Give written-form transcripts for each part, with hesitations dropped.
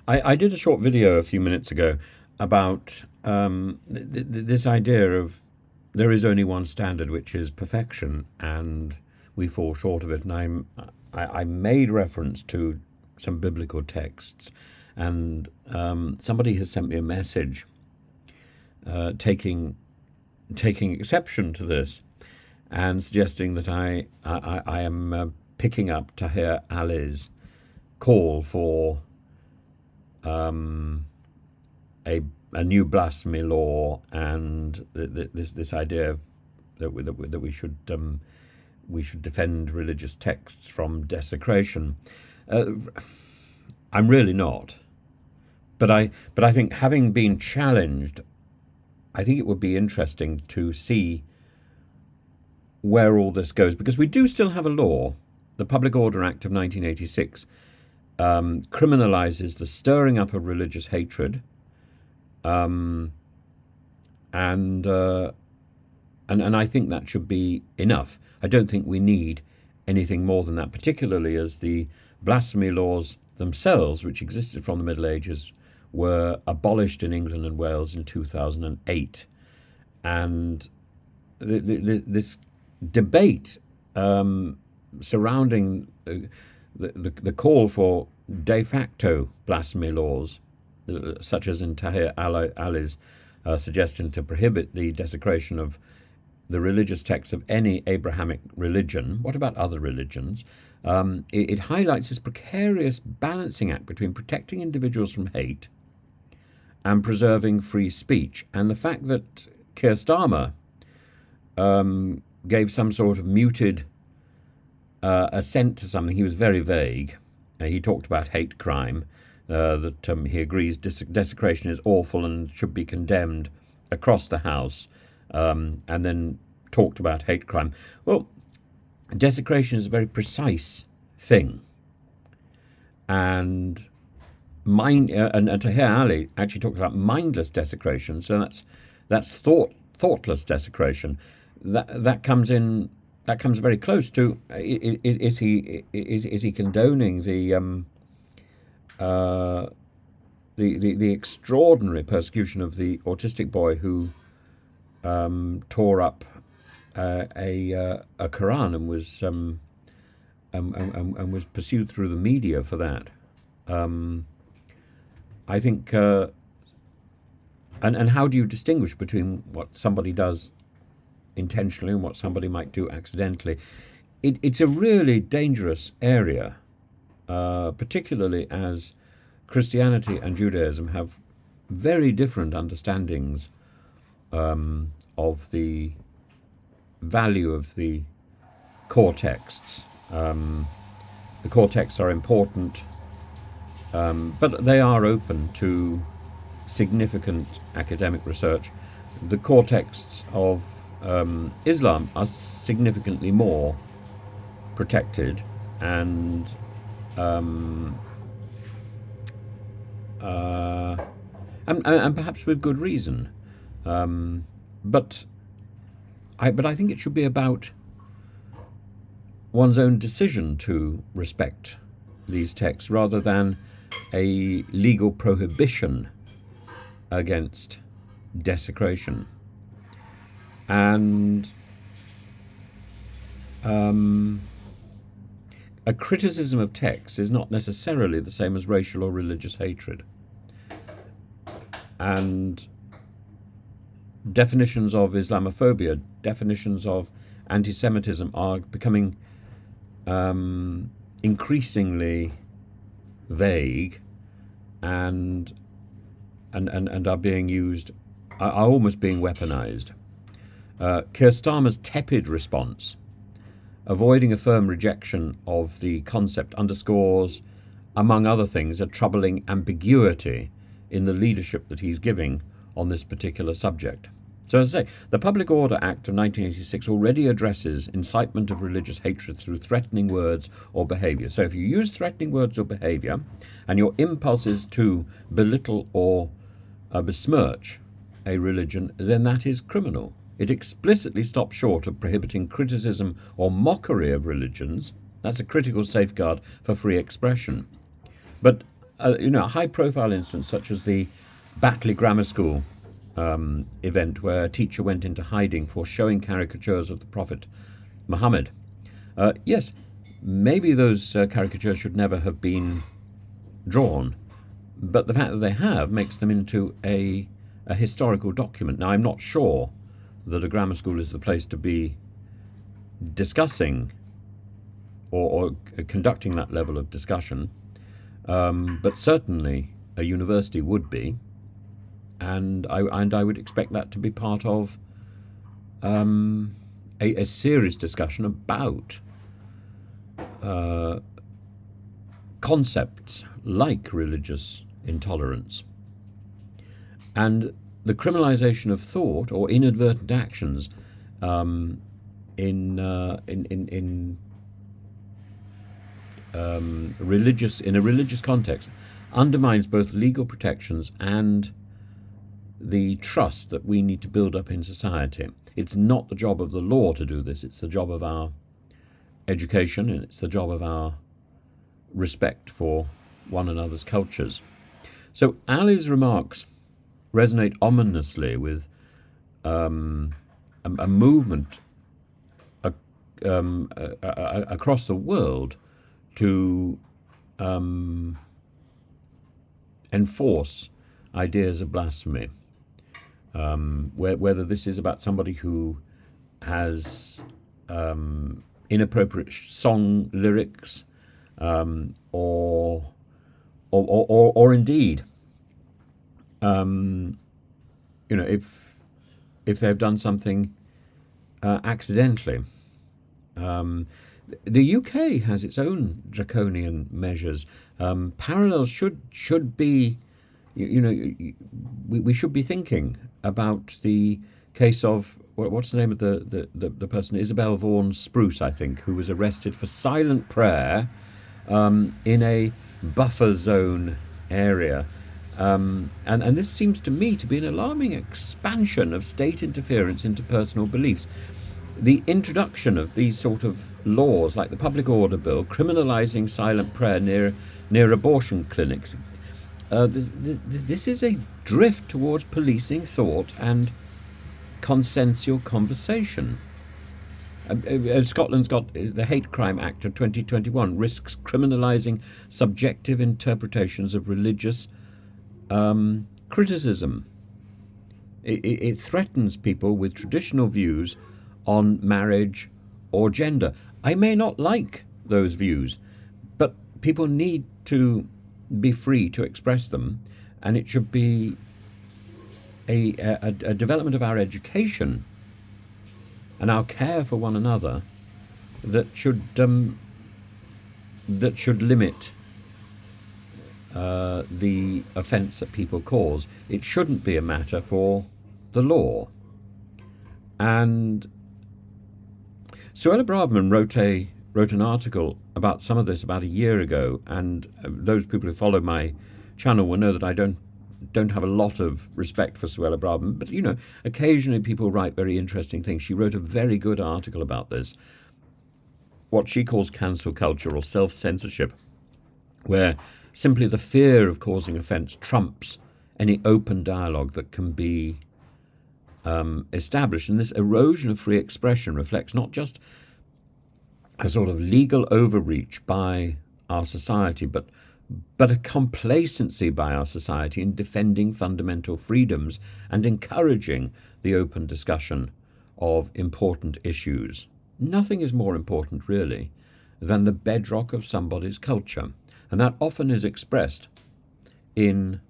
I did a short video a few minutes ago about this idea of there is only one standard, which is perfection, and we fall short of it. And I made reference to some biblical texts, and somebody has sent me a message taking exception to this and suggesting that I am picking up Tahir Ali's call for a new blasphemy law, and this idea that we should defend religious texts from desecration. I'm really not, but I think, having been challenged, I think it would be interesting to see where all this goes, because we do still have a law. The Public Order Act of 1986 criminalizes the stirring up of religious hatred, and I think that should be enough. I don't think we need anything more than that, particularly as the blasphemy laws themselves, which existed from the Middle Ages, were abolished in England and Wales in 2008. And this debate surrounding the call for de facto blasphemy laws, such as in Tahir Ali's suggestion to prohibit the desecration of the religious texts of any Abrahamic religion. What about other religions? It highlights this precarious balancing act between protecting individuals from hate and preserving free speech. And the fact that Keir Starmer gave some sort of muted assent to something, he was very vague. He talked about hate crime, that he agrees desecration is awful and should be condemned across the House, and then talked about hate crime. Well, desecration is a very precise thing, and Tahir Ali actually talks about mindless desecration. So that's thoughtless desecration. That comes very close to is he condoning the extraordinary persecution of the autistic boy who tore up a Quran and was pursued through the media for that. I think, and how do you distinguish between what somebody does intentionally and what somebody might do accidentally? It's a really dangerous area, particularly as Christianity and Judaism have very different understandings of the value of the core texts. The core texts are important, but they are open to significant academic research. The core texts of Islam are significantly more protected, and perhaps with good reason. But I think it should be about one's own decision to respect these texts, rather than a legal prohibition against desecration. And a criticism of texts is not necessarily the same as racial or religious hatred. And definitions of Islamophobia, definitions of anti-Semitism are becoming increasingly vague, and are being used, are almost being weaponized. Keir Starmer's tepid response, avoiding a firm rejection of the concept, underscores, among other things, a troubling ambiguity in the leadership that he's giving on this particular subject. So, as I say, the Public Order Act of 1986 already addresses incitement of religious hatred through threatening words or behaviour. So if you use threatening words or behaviour, and your impulse is to belittle or besmirch a religion, then that is criminal. It explicitly stops short of prohibiting criticism or mockery of religions. That's a critical safeguard for free expression. But a high-profile instance such as the Batley Grammar School event, where a teacher went into hiding for showing caricatures of the Prophet Muhammad. Yes, maybe those caricatures should never have been drawn, but the fact that they have makes them into a historical document. Now, I'm not sure that a grammar school is the place to be discussing or conducting that level of discussion, but certainly a university would be, and I would expect that to be part of a serious discussion about concepts like religious intolerance and the criminalization of thought or inadvertent actions in a religious context undermines both legal protections and the trust that we need to build up in society. It's not the job of the law to do this. It's the job of our education, and it's the job of our respect for one another's cultures. So Ali's remarks resonate ominously with a movement across the world to enforce ideas of blasphemy, whether this is about somebody who has inappropriate song lyrics, or indeed, if they've done something accidentally. The UK has its own draconian measures. Parallels should be, we should be thinking about the case of what's the name of the person, Isabel Vaughan Spruce, I think, who was arrested for silent prayer in a buffer zone area. And this seems to me to be an alarming expansion of state interference into personal beliefs. The introduction of these sort of laws, like the Public Order Bill, criminalising silent prayer near abortion clinics, this is a drift towards policing thought and consensual conversation. Scotland's got the Hate Crime Act of 2021 risks criminalising subjective interpretations of religious criticism. It threatens people with traditional views on marriage or gender. I may not like those views, but people need to be free to express them, and it should be a development of our education and our care for one another that should limit the offence that people cause. It shouldn't be a matter for the law. And Suella Braverman wrote an article about some of this about a year ago, and those people who follow my channel will know that I don't have a lot of respect for Suella Braverman, but occasionally people write very interesting things. She wrote a very good article about this, what she calls cancel culture or self-censorship, where simply the fear of causing offence trumps any open dialogue that can be established. And this erosion of free expression reflects not just a sort of legal overreach by our society, but a complacency by our society in defending fundamental freedoms and encouraging the open discussion of important issues. Nothing is more important, really, than the bedrock of somebody's culture, and that often is expressed in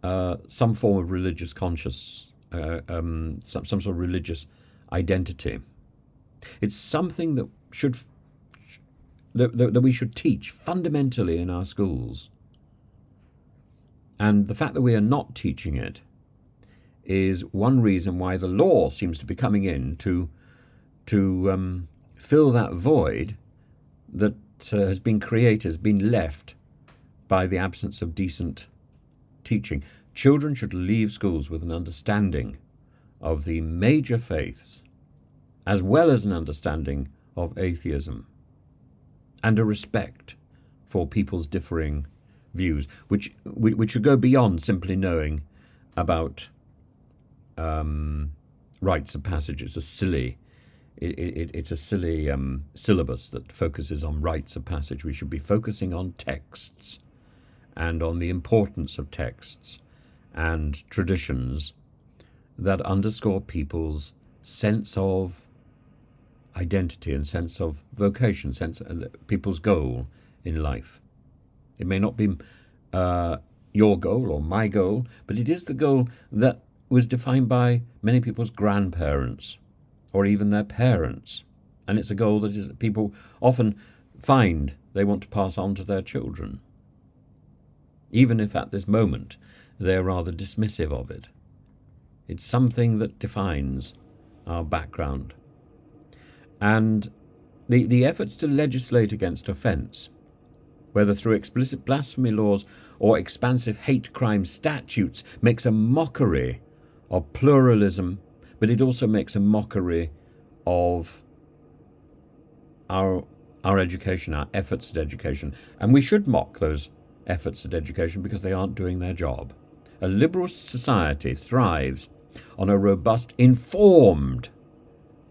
some form of religious conscious, some sort of religious identity. It's something that that we should teach fundamentally in our schools. And the fact that we are not teaching it is one reason why the law seems to be coming in to fill that void that has been left by the absence of decent teaching. Children should leave schools with an understanding of the major faiths, as well as an understanding of atheism, and a respect for people's differing views, which should go beyond simply knowing about rites of passage. It's a silly syllabus that focuses on rites of passage. We should be focusing on texts and on the importance of texts and traditions that underscore people's sense of identity and sense of vocation, sense of people's goal in life. It may not be your goal or my goal, but it is the goal that was defined by many people's grandparents or even their parents. And it's a goal that people often find they want to pass on to their children, even if at this moment they're rather dismissive of it. It's something that defines our background. And the efforts to legislate against offence, whether through explicit blasphemy laws or expansive hate crime statutes, makes a mockery of pluralism, but it also makes a mockery of our education, our efforts at education. And we should mock those efforts at education because they aren't doing their job. A liberal society thrives on a robust, informed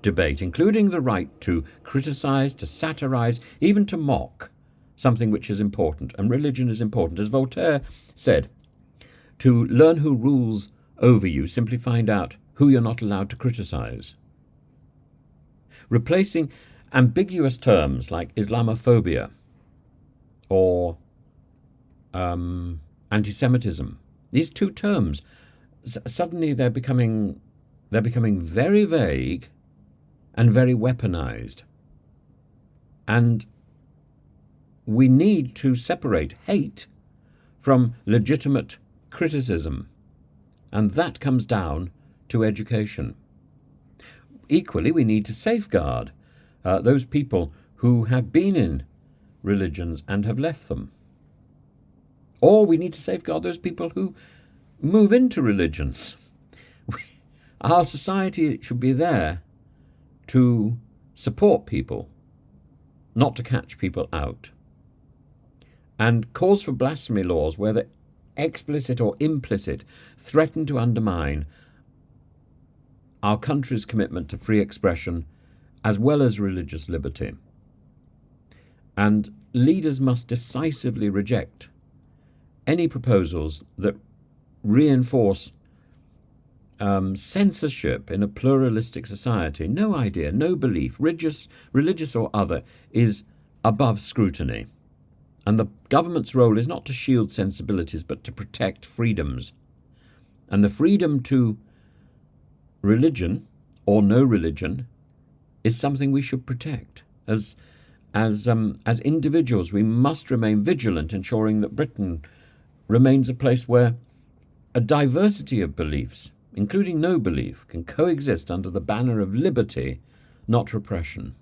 debate, including the right to criticise, to satirise, even to mock something which is important. And religion is important. As Voltaire said, to learn who rules over you, simply find out who you're not allowed to criticise. Replacing ambiguous terms like Islamophobia or anti-Semitism. These two terms, suddenly they're becoming very vague and very weaponized. And we need to separate hate from legitimate criticism. And that comes down to education. Equally, we need to safeguard those people who have been in religions and have left them. Or we need to safeguard those people who move into religions. Our society should be there to support people, not to catch people out. And calls for blasphemy laws, whether explicit or implicit, threaten to undermine our country's commitment to free expression as well as religious liberty. And leaders must decisively reject any proposals that reinforce censorship in a pluralistic society. No idea, no belief, religious or other, is above scrutiny. And the government's role is not to shield sensibilities, but to protect freedoms. And the freedom to religion or no religion is something we should protect. As individuals, we must remain vigilant, ensuring that Britain remains a place where a diversity of beliefs, including no belief, can coexist under the banner of liberty, not repression.